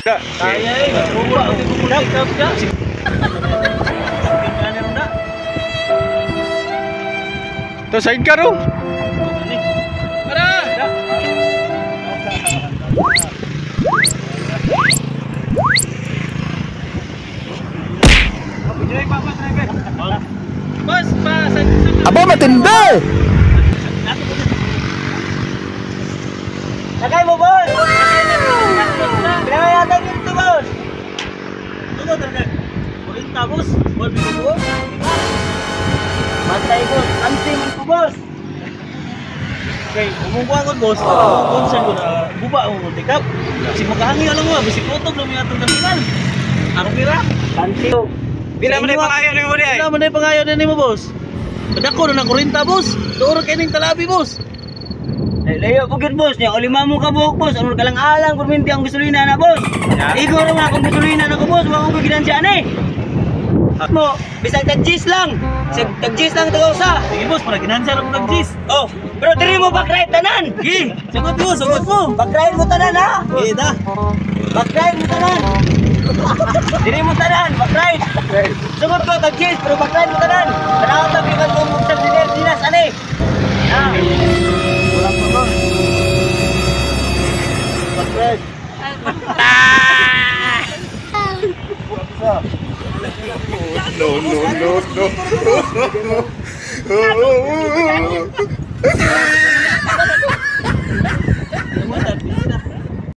Kaya buwa uti ko muna ikap ya. To side ka ro. Para. Bos, Aba matindi. Sakay mo, boss! Pinamay natin dito, boss! Tugo talaga. Kurinta, boss! Boss, bito, boss! Bantay, boss! Kansing ko, boss! Okay, umungkuha ko, boss. Concern ko na buba ang multikap. Kasi magkahangi alam mo, basi kutog lang yung atong terminal. Ano pira? Kansing. Bila man ay pangayon ni mo di ay? Bila man ay pangayon ni mo, boss? Kadako na ng kurinta, boss! Doon kayo ng talabi, boss! Layo po gid boss niya, o 5 mo ka buhok boss, ano ka lang alang perminti ang gasolina na boss. Igo ro nga kung gasolina na ko boss, wa ko ginansya ani. Mo, bisag tag-gis lang. Tag-gis lang to usa. Sige boss, para ginansya ra ko tag-gis. Oh, pero diri mo back-ride tanan. Gi, sagot mo. Back-ride mo tanan ha. Gi da. Back-ride mo tanan. Diri mo tanan, back-ride. Sagot ko tag-gis, pero back-ride mo tanan. Tanaw ta bigan mo mugtag dinas ani. Ah. No.